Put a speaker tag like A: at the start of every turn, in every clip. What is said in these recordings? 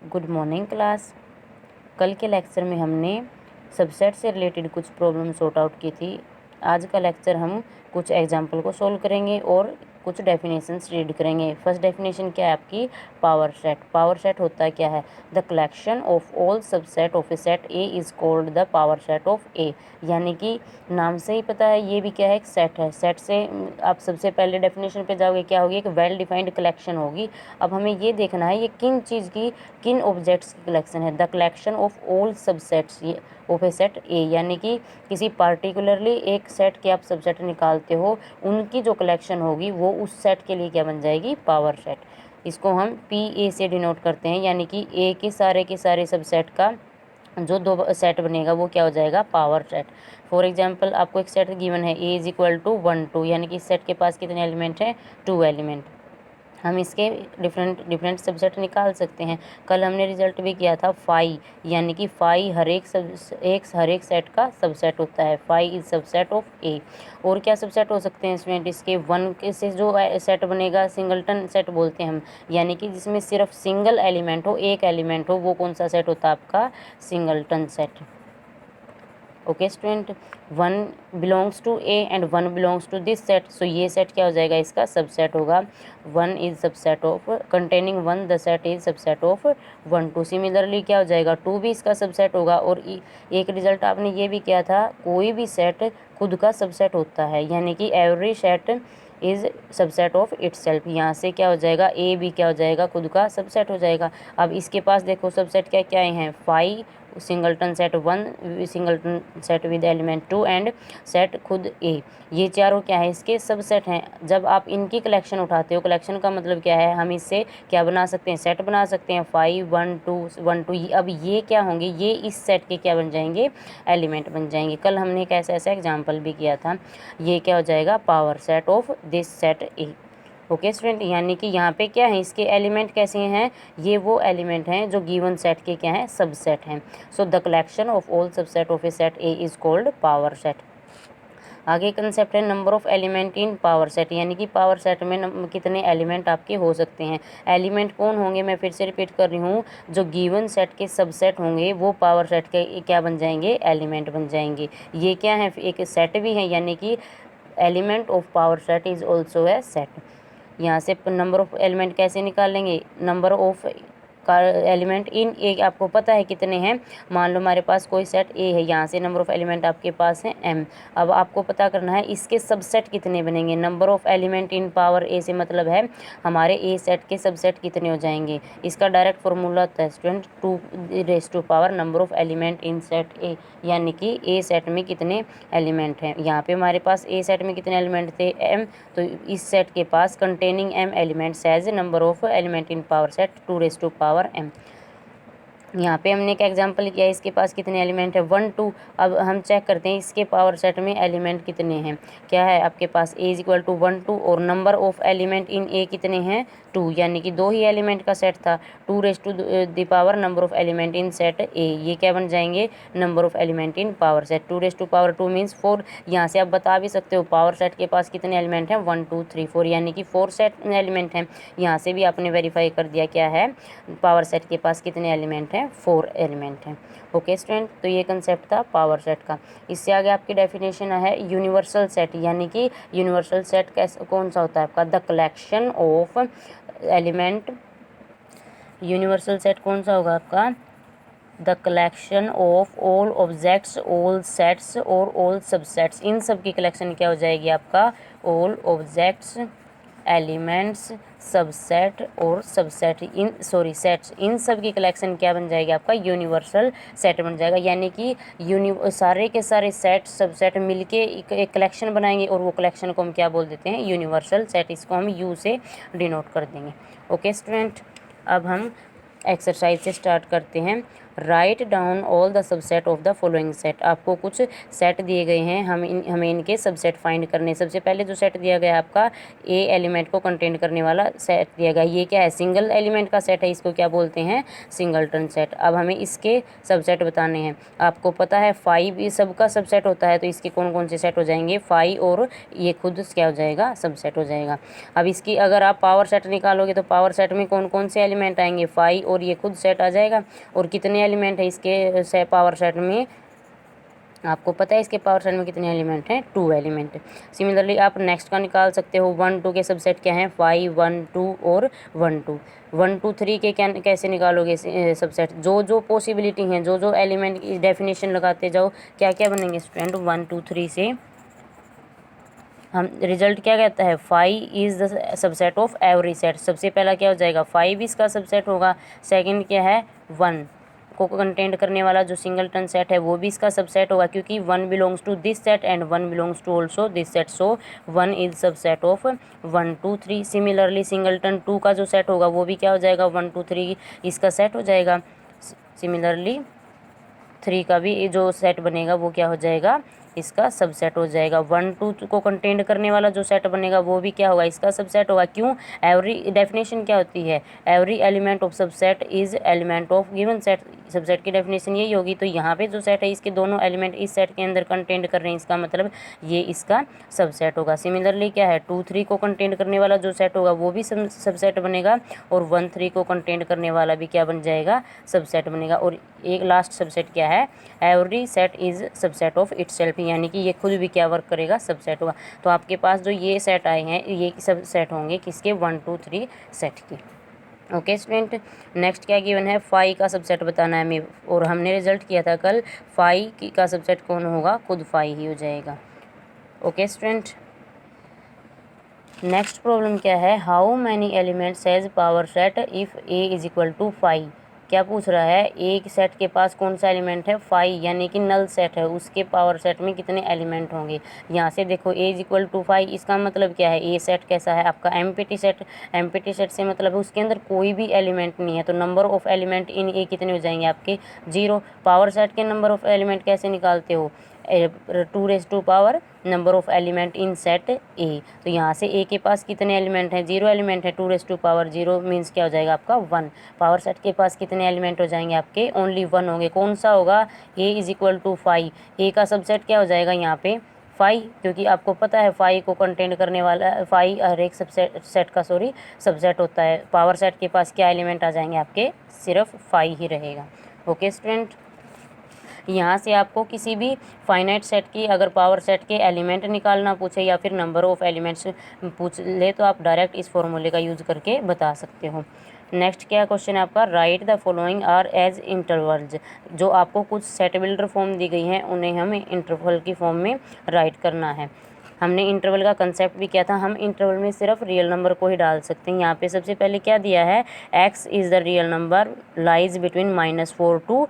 A: Good morning class. कल के lecture में हमने सबसेट से रिलेटेड कुछ प्रॉब्लम सॉर्ट आउट की थी। आज का लेक्चर हम कुछ एग्जाम्पल को सॉल्व करेंगे और कुछ डेफिनेशंस रीड करेंगे। फर्स्ट डेफिनेशन क्या है आपकी? Power set. पावर सेट होता है क्या है? The collection of all subset of a set A is called the power set of A. यानी कि नाम से ही पता है ये भी क्या है? एक सेट है। सेट से आप सबसे पहले डेफिनेशन पे जाओगे, क्या होगी? एक वेल डिफाइंड कलेक्शन होगी। अब हमें ये देखना है ये किन चीज़ की, किन ऑब्जेक्ट्स की कलेक्शन है। The collection of all subsets of a set A, यानी कि किसी पार्टिकुलरली एक सेट के आप सबसेट निकालते हो, उनकी जो कलेक्शन होगी वो उस सेट के लिए क्या बन जाएगी? Power set. इसको हम पी ए से डिनोट करते हैं, यानी कि ए के सारे सबसेट का जो दो सेट बनेगा वो क्या हो जाएगा? Power set. फॉर एग्जांपल आपको एक सेट गिवन है ए इज इक्वल टू 1 2, यानी कि इस सेट के पास कितने एलिमेंट हैं? 2 एलिमेंट। हम इसके डिफरेंट सबसेट निकाल सकते हैं। कल हमने रिजल्ट भी किया था फाई, यानी कि फाई हर एक सेट का सबसेट होता है। फाई इज सबसेट ऑफ ए। और क्या सबसेट हो सकते हैं इसमें? इसके वन के से जो सेट बनेगा सिंगलटन सेट बोलते हैं हम, यानी कि जिसमें सिर्फ सिंगल एलिमेंट हो, एक एलिमेंट हो, वो कौन सा सेट होता है आपका? Singleton set. Okay student, 1 belongs to A and 1 belongs to this set, so ये सेट क्या हो जाएगा? इसका सबसेट होगा। 1 is subset of containing 1, the set is subset of 1 2। Similarly क्या हो जाएगा? 2 भी इसका सबसेट होगा। और एक रिजल्ट आपने ये भी किया था, कोई भी सेट खुद का सबसेट होता है, यानी कि every set is subset of itself. यहाँ से क्या हो जाएगा? ए भी क्या हो जाएगा? खुद का सबसेट हो जाएगा। अब इसके पास देखो सबसेट क्या क्या हैं? Five singleton set 1, singleton set with element 2 and set खुद ए, ये चारों क्या है? इसके सबसेट हैं। जब आप इनकी कलेक्शन उठाते हो, कलेक्शन का मतलब क्या है? हम इससे क्या बना सकते हैं? सेट बना सकते हैं। 5 1 2 1 2। अब ये क्या होंगे? ये इस सेट के क्या बन जाएंगे? एलिमेंट बन जाएंगे। कल हमने एक ऐसा एग्जाम्पल भी किया था। ये क्या हो जाएगा? Power set of this set A. Okay student, यानी कि यहाँ पे क्या है? इसके एलिमेंट कैसे हैं? ये वो एलिमेंट हैं जो गिवन सेट के क्या हैं? सबसेट हैं। So the collection of all subset of a set A is called power set. आगे कंसेप्ट है number of element in power set, यानी कि पावर सेट में कितने एलिमेंट आपके हो सकते हैं। एलिमेंट कौन होंगे? मैं फिर से रिपीट कर रही हूँ, जो गिवन सेट के सबसेट होंगे वो पावर सेट के क्या बन जाएंगे? एलिमेंट बन जाएंगे। ये क्या है? एक सेट भी है, यानी कि element of power set is also a set. यहाँ से नंबर ऑफ एलिमेंट कैसे निकालेंगे? नंबर ऑफ का एलिमेंट इन ए आपको पता है कितने हैं। मान लो हमारे पास कोई सेट ए है, यहाँ से नंबर ऑफ एलिमेंट आपके पास है m। अब आपको पता करना है इसके सबसेट कितने बनेंगे। Number of element in power A से मतलब है हमारे ए सेट के सबसेट कितने हो जाएंगे। इसका डायरेक्ट फार्मूला होता है student 2 raise to power number of element in set A, यानी कि ए सेट में कितने एलिमेंट हैं। यहाँ पे हमारे पास ए सेट में कितने एलिमेंट थे? m। तो इस सेट के पास containing m elements as number of element in power set 2 raise to power m। यहाँ पे हमने एक एग्जांपल किया, इसके पास कितने एलिमेंट है? 1 2। अब हम चेक करते हैं इसके पावर सेट में एलिमेंट कितने हैं। क्या है आपके पास? ए इज इक्वल टू 1 2 और number of element in A कितने हैं? 2, यानी कि 2 ही एलिमेंट का सेट था। 2 raise to the power number of element in set A, ये क्या बन जाएंगे? Number of element in power set. 2 raise to power 2 means 4। यहाँ से आप बता भी सकते हो पावर सेट के पास कितने एलिमेंट हैं? 1 2 3 4, यानी कि 4 सेट एलिमेंट हैं। यहाँ से भी आपने वेरीफाई कर दिया क्या है? पावर सेट के पास कितने एलिमेंट हैं? 4 एलिमेंट हैं। ओके स्टूडेंट, तो ये कंसेप्ट था पावर सेट का। इससे आगे आपकी डेफिनेशन है यूनिवर्सल सेट, यानी कि यूनिवर्सल सेट कैसे कौन सा होता है आपका? The collection of element. Universal set कौन सा होगा आपका? The collection of all objects, all sets और ऑल सबसेट्स, इन सब की कलेक्शन क्या हो जाएगी आपका? ऑल ऑब्जेक्ट्स, एलिमेंट्स, सबसेट और सबसेट इन सेट्स, इन सब की कलेक्शन क्या बन जाएगी आपका? यूनिवर्सल सेट बन जाएगा। यानी कि सारे के सारे सेट सबसेट मिलके एक कलेक्शन बनाएंगे और वो कलेक्शन को हम क्या बोल देते हैं? Universal set. इसको हम यू से डिनोट कर देंगे। ओके स्टूडेंट, अब हम एक्सरसाइज से स्टार्ट करते हैं। Write down all the subset of the following set. आपको कुछ सेट दिए गए हैं, हमें इनके सबसेट फाइंड करने। सबसे पहले जो सेट दिया गया है आपका ए एलिमेंट को कंटेन करने वाला सेट दिया गया। ये क्या है, सिंगल एलिमेंट का सेट है, इसको क्या बोलते हैं, सिंगलटन सेट। अब हमें इसके सबसेट बताने हैं। आपको पता है 5 ये सबका सबसेट होता है, तो इसके कौन कौन से सेट हो जाएंगे, 5 और ये खुद क्या हो जाएगा, सबसेट हो जाएगा। अब इसकी अगर आप पावर सेट निकालोगे तो पावर सेट में कौन कौन से एलिमेंट आएंगे, 5 और ये खुद सेट आ जाएगा। और कितने एलिमेंट है इसके पावर सेट में, आपको पता है इसके पावर सेट में कितने एलिमेंट हैं, 2 एलिमेंट। सिमिलरली आप नेक्स्ट का निकाल सकते हो। 1 2 के सबसेट क्या हैं, 5 1 2 और 1 2। 1 2 3 के कैसे निकालोगे सबसेट, जो पॉसिबिलिटी हैं, जो एलिमेंट की डेफिनेशन लगाते जाओ, क्या क्या बनेंगे स्टूडेंट, 1 2 3 से हम रिजल्ट क्या कहता है, 5 is the subset of every set. सबसे पहला क्या हो जाएगा, 5 इसका सबसेट होगा। सेकंड क्या है, 1 को कंटेंट करने वाला जो सिंगलटन सेट है वो भी इसका सबसेट होगा, क्योंकि 1 belongs to this set and 1 belongs to also this set, so 1 is subset of 1 2 3। Similarly singleton 2 का जो सेट होगा वो भी क्या हो जाएगा, 1 2 3 इसका सेट हो जाएगा। सिमिलरली 3 का भी जो सेट बनेगा वो क्या हो जाएगा, इसका सबसेट हो जाएगा। 1 2 को कंटेंट करने वाला जो सेट बनेगा वो भी क्या होगा, इसका सबसेट होगा। क्यों, एवरी डेफिनेशन क्या होती है, every element of subset is element of given set. Subset की डेफिनेशन यही होगी। तो यहाँ पे जो सेट है इसके दोनों एलिमेंट इस सेट के अंदर कंटेंट कर रहे हैं, इसका मतलब ये इसका सबसेट होगा। सिमिलरली क्या है, 2 3 को कंटेंट करने वाला जो सेट होगा वो भी सबसेट बनेगा, और 1 3 को कंटेंट करने वाला भी क्या बन जाएगा, सबसेट बनेगा। और एक लास्ट सबसेट क्या है, every set is subset of itself, यानी कि ये खुद भी क्या वर्क करेगा, सबसेट होगा। तो आपके पास जो ये सेट आए हैं ये सब सेट होंगे किसके, 1 2 3 सेट के। ओके स्टूडेंट, नेक्स्ट क्या गिवन है, 5 का सबसेट बताना है हमें, और हमने रिजल्ट किया था कल 5 का सबसेट कौन होगा, खुद 5 ही हो जाएगा। ओके स्टूडेंट, नेक्स्ट प्रॉब्लम क्या है, how many elements has power set if A is equal to 5। क्या पूछ रहा है, एक सेट के पास कौन सा एलिमेंट है, 5, यानी कि नल सेट है, उसके पावर सेट में कितने एलिमेंट होंगे। यहाँ से देखो ए इज इक्वल टू 5, इसका मतलब क्या है, ए सेट कैसा है आपका, एम्प्टी सेट। एम्प्टी सेट से मतलब है उसके अंदर कोई भी एलिमेंट नहीं है, तो number of element in A कितने हो जाएंगे आपके, 0। पावर सेट के नंबर ऑफ एलिमेंट कैसे निकालते हो, 2 raise to power number of element in set A. तो यहाँ से ए के पास कितने एलिमेंट हैं, 0 एलिमेंट है, 2 रेज़ टू पावर 0 मीन्स क्या हो जाएगा आपका 1। पावर सेट के पास कितने एलिमेंट हो जाएंगे आपके, ओनली 1 होंगे। कौन सा होगा, ए इज इक्वल टू 5। ए का सबसेट क्या हो जाएगा यहाँ पे 5, क्योंकि आपको पता है 5 को कंटेंट करने वाला 5 हर एक सेट का सबसेट होता है। पावर सेट के पास क्या एलिमेंट आ जाएंगे आपके, सिर्फ 5 ही रहेगा। ओके स्टूडेंट, यहाँ से आपको किसी भी फाइनाइट सेट की अगर पावर सेट के एलिमेंट निकालना पूछे या फिर नंबर ऑफ एलिमेंट्स पूछ ले तो आप डायरेक्ट इस फॉर्मूले का यूज़ करके बता सकते हो। नेक्स्ट क्या क्वेश्चन है आपका, write the following are as intervals. जो आपको कुछ सेट बिल्डर फॉर्म दी गई हैं उन्हें हमें इंटरवल की फॉर्म में राइट करना है। हमने इंटरवल का कंसेप्ट भी किया था, हम इंटरवल में सिर्फ रियल नंबर को ही डाल सकते हैं। यहाँ पे सबसे पहले क्या दिया है, x is the real number lies between -4 to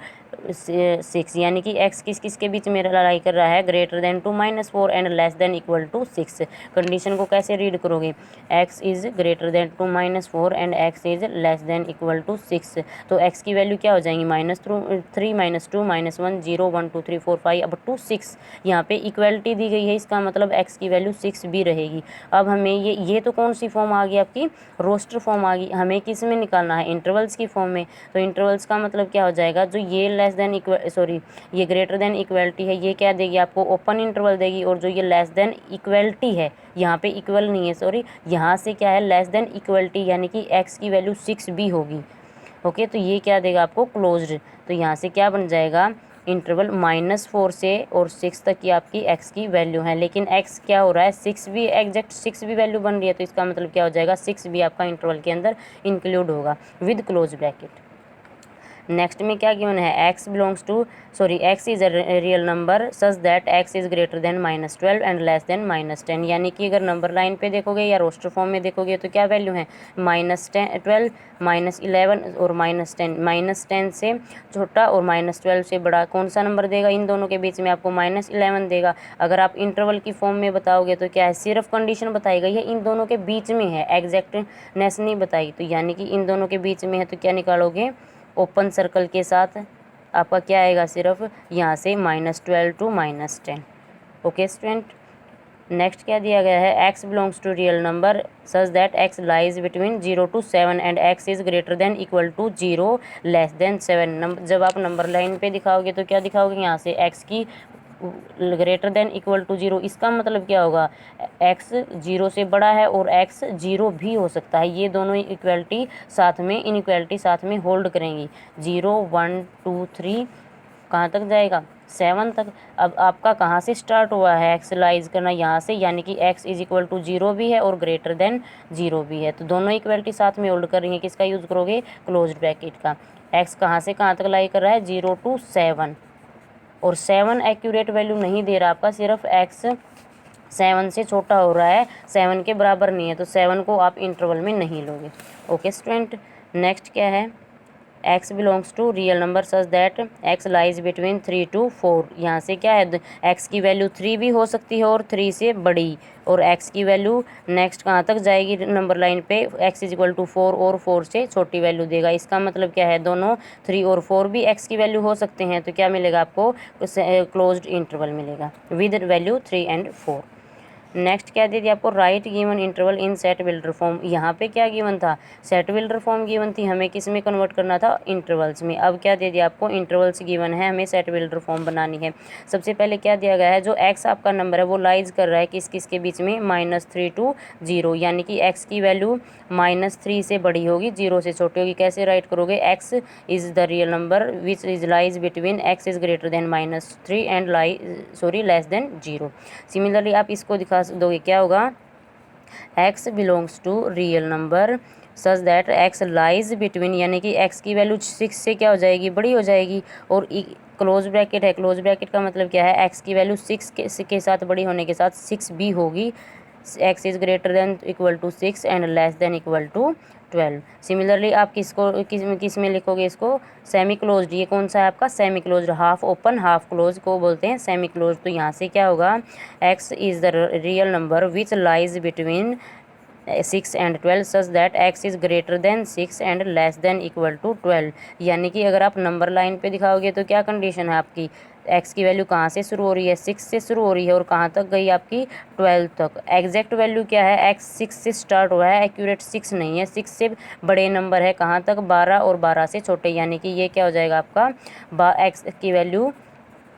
A: 6, यानी कि x किस किस के बीच में लाई कर रहा है, greater than to -4 and less than equal to 6। Condition को कैसे रीड करोगे, x is greater than to -4 and x is less than equal to 6। तो x की वैल्यू क्या हो जाएंगी, -3 -2 -1 0 1 2 3 4 5 अप टू 6। यहाँ पे इक्वलिटी दी गई है, इसका मतलब x की वैल्यू 6 भी रहेगी। अब हमें ये तो कौन सी फॉर्म आ गई आपकी, रोस्टर फॉर्म आ गई। हमें किस में निकालना है, इंटरवल्स की फॉर्म में। तो इंटरवल्स का मतलब क्या हो जाएगा, जो ये लेस देन ये ग्रेटर देन इक्वलिटी है ये क्या देगी आपको, ओपन इंटरवल देगी। और जो ये लेस देन इक्वलिटी है, यहाँ पे इक्वल नहीं है यहाँ से क्या है लेस देन इक्वलिटी, यानी कि x की वैल्यू 6 भी होगी। ओके, तो ये क्या देगा आपको, क्लोज्ड। तो यहाँ से क्या बन जाएगा, इंटरवल -4 से और 6 तक की आपकी x की वैल्यू है। लेकिन x क्या हो रहा है, 6 भी एग्जैक्ट 6 भी वैल्यू बन रही है, तो इसका मतलब क्या हो जाएगा, 6 भी आपका इंटरवल के अंदर इंक्लूड होगा विद क्लोज ब्रैकेट। नेक्स्ट में क्या गिवन है, x is a real number such that x is greater then -12 and less then -10। यानी कि अगर नंबर लाइन पे देखोगे या रोस्टर फॉर्म में देखोगे तो क्या वैल्यू है, -12 -11 और -10। -10 से छोटा और -12 से बड़ा कौन सा नंबर देगा, इन दोनों के बीच में आपको -11 देगा। अगर आप इंटरवल की फॉर्म में बताओगे तो क्या है, सिर्फ कंडीशन बताई गई है, इन दोनों के बीच में है, एग्जैक्टनेस नहीं बताई। तो यानी कि इन दोनों के बीच में है, तो क्या निकालोगे, ओपन सर्कल के साथ आपका क्या आएगा, सिर्फ यहाँ से -12 to -10। ओके स्टूडेंट, नेक्स्ट क्या दिया गया है, x belongs to real number such that x lies between 0 to 7 and x is greater than equal to 0 less than 7। जब आप नंबर लाइन पे दिखाओगे तो क्या दिखाओगे, यहाँ से x की ग्रेटर देन इक्वल टू 0, इसका मतलब क्या होगा, x 0 से बड़ा है और x 0 भी हो सकता है। ये दोनों इक्वलिटी साथ में, इनइक्वलिटी साथ में होल्ड करेंगी। 0 1 2 3 कहाँ तक जाएगा, 7 तक। अब आपका कहाँ से स्टार्ट हुआ है एक्सलाइज करना, यहाँ से, यानी कि x इज इक्वल टू 0 भी है और ग्रेटर देन 0 भी है, तो दोनों इक्वलिटी साथ में होल्ड करेंगे। किसका यूज़ करोगे, क्लोज्ड ब्रैकेट का। x कहाँ से कहाँ तक लाई कर रहा है, 0 to 7, और 7 एक्यूरेट वैल्यू नहीं दे रहा आपका, सिर्फ x 7 से छोटा हो रहा है, 7 के बराबर नहीं है, तो 7 को आप इंटरवल में नहीं लोगे। ओके स्टूडेंट, नेक्स्ट क्या है, x belongs to real number such that x lies between 3 to 4। यहाँ से क्या है, x की वैल्यू 3 भी हो सकती है और 3 से बड़ी, और x की वैल्यू नेक्स्ट कहाँ तक जाएगी नंबर लाइन पे, x इज इक्वल टू 4 और 4 से छोटी वैल्यू देगा। इसका मतलब क्या है, दोनों 3 और 4 भी x की वैल्यू हो सकते हैं, तो क्या मिलेगा आपको, क्लोज्ड इंटरवल मिलेगा विद वैल्यू 3 and 4। नेक्स्ट क्या दे दिया आपको, राइट गिवन इंटरवल इन सेट बिल्डर फॉर्म। यहाँ पे क्या गिवन था, सेट बिल्डर फॉर्म गिवन थी, हमें किस में कन्वर्ट करना था, इंटरवल्स में। अब क्या दे दिया आपको, इंटरवल्स गिवन है, हमें सेट बिल्डर फॉर्म बनानी है। सबसे पहले क्या दिया गया है, जो x आपका नंबर है वो लाइज कर रहा है किस किस के बीच में, -3 to 0, यानी कि x की वैल्यू -3 से बड़ी होगी, 0 से छोटी होगी। कैसे राइट करोगे, x is the real number which is lies between x is greater than -3 and less than 0। Similarly आप इसको दिखा दोगे, क्या होगा, x belongs to real number such that x lies between, यानी कि x की वैल्यू 6 से क्या हो जाएगी, बड़ी हो जाएगी, और क्लोज ब्रैकेट है, क्लोज ब्रैकेट का मतलब क्या है, x की वैल्यू 6 के साथ बड़ी होने के साथ 6 भी होगी, x is greater than equal to 6 and less than equal to 12। Similarly आप किस में लिखोगे इसको, सेमी क्लोज्ड। ये कौन सा है आपका, semi closed, half open half close को बोलते हैं सेमी क्लोज। तो यहाँ से क्या होगा, x is the real number which lies between 6 and 12 such that x is greater than 6 and less than equal to 12। यानी कि अगर आप नंबर लाइन पे दिखाओगे तो क्या कंडीशन है आपकी, x की वैल्यू कहाँ से शुरू हो रही है, 6 से शुरू हो रही है और कहाँ तक गई आपकी, 12 तक। एग्जैक्ट वैल्यू क्या है, x 6 से स्टार्ट हुआ है, एक्यूरेट 6 नहीं है, 6 से बड़े नंबर है, कहाँ तक, 12, और 12 से छोटे, यानी कि ये क्या हो जाएगा आपका, x की वैल्यू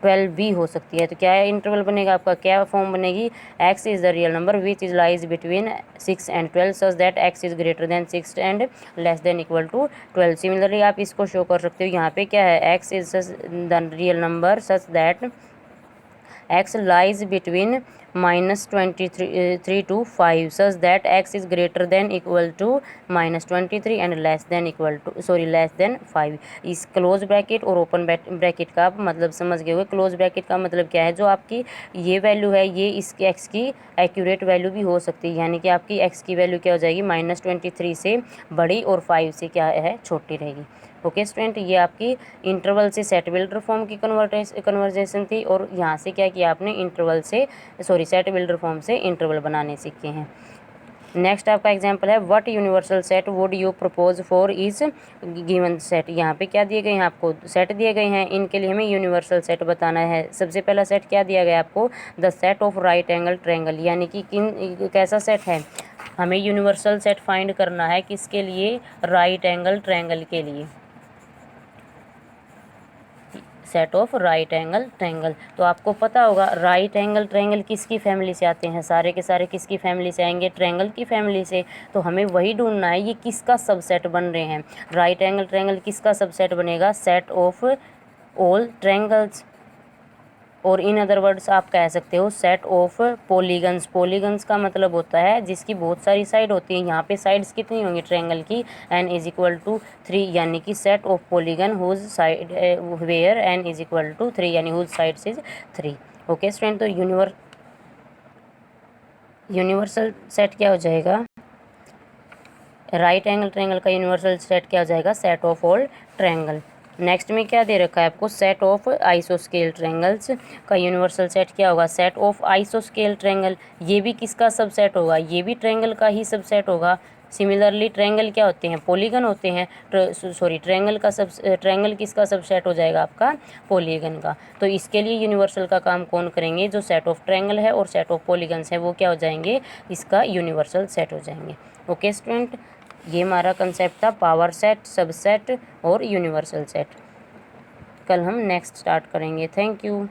A: 12 भी हो सकती है। तो क्या है, इंटरवल बनेगा आपका, क्या फॉर्म बनेगी, x is the real number which is lies between 6 and 12 such that x is greater than 6 and less than equal to 12। Similarly आप इसको शो कर सकते हो, यहाँ पे क्या है, x is the real number such that x lies between -23 to 5 such that x is greater than equal to -23 and less than 5। इस क्लोज ब्रैकेट और ओपन ब्रैकेट का आप मतलब समझ गए होंगे। क्लोज ब्रैकेट का मतलब क्या है, जो आपकी ये वैल्यू है ये इसके x की एक्यूरेट वैल्यू भी हो सकती है, यानी कि आपकी x की वैल्यू क्या हो जाएगी, -23 से बड़ी और 5 से क्या है, छोटी रहेगी। ओके स्टूडेंट, ये आपकी इंटरवल से सेट बिल्डर फॉर्म की कन्वर्जेशन थी, और यहाँ से क्या किया आपने, सेट बिल्डर फॉर्म से इंटरवल बनाने सीखे हैं। नेक्स्ट आपका एग्जांपल है, what universal set would you propose for is given set. यहाँ पे क्या दिए गए हैं आपको, सेट दिए गए हैं, इनके लिए हमें यूनिवर्सल सेट बताना है। सबसे पहला सेट क्या दिया गया आपको, the set of right angle triangle, यानी कि कैसा सेट है, हमें यूनिवर्सल सेट फाइंड करना है किसके लिए, राइट एंगल ट्रायंगल के लिए, set of right angle triangle. तो आपको पता होगा राइट एंगल ट्रायंगल किसकी फैमिली से आते हैं, सारे के सारे किसकी फैमिली से आएंगे, ट्रायंगल की फैमिली से। तो हमें वही ढूंढना है ये किसका सबसेट बन रहे हैं, राइट एंगल ट्रायंगल किसका सबसेट बनेगा, सेट ऑफ ऑल ट्रायंगल्स, और इन अदर वर्ड्स आप कह सकते हो सेट ऑफ पॉलीगन्स। पॉलीगन्स का मतलब होता है जिसकी बहुत सारी साइड होती है। यहाँ पे साइड्स कितनी होंगी ट्रायंगल की, n इज इक्वल टू 3, यानी कि set of polygon whose side where n is equal to 3, यानी whose sides is 3। Okay student, तो यूनिवर्सल सेट क्या हो जाएगा, राइट एंगल ट्रायंगल का यूनिवर्सल सेट क्या हो जाएगा, set of all triangle. Next में क्या दे रखा है आपको, सेट ऑफ आइसोस्केल ट्रायंगल्स का यूनिवर्सल सेट क्या होगा, सेट ऑफ आइसोस्केल ट्रायंगल। ये भी किसका सबसेट होगा, ये भी ट्रायंगल का ही सबसेट होगा, सिमिलरली ट्रायंगल क्या होते हैं, पॉलीगन होते हैं। ट्रायंगल किसका सबसेट हो जाएगा आपका, पॉलीगन का। तो इसके लिए यूनिवर्सल का काम कौन करेंगे, जो सेट ऑफ ट्रायंगल है और सेट ऑफ पॉलीगन्स है वो क्या हो जाएंगे, इसका यूनिवर्सल सेट हो जाएंगे। ओके स्टूडेंट, ये हमारा कंसेप्ट था पावर सेट, सबसेट और यूनिवर्सल सेट। कल हम नेक्स्ट स्टार्ट करेंगे। Thank you.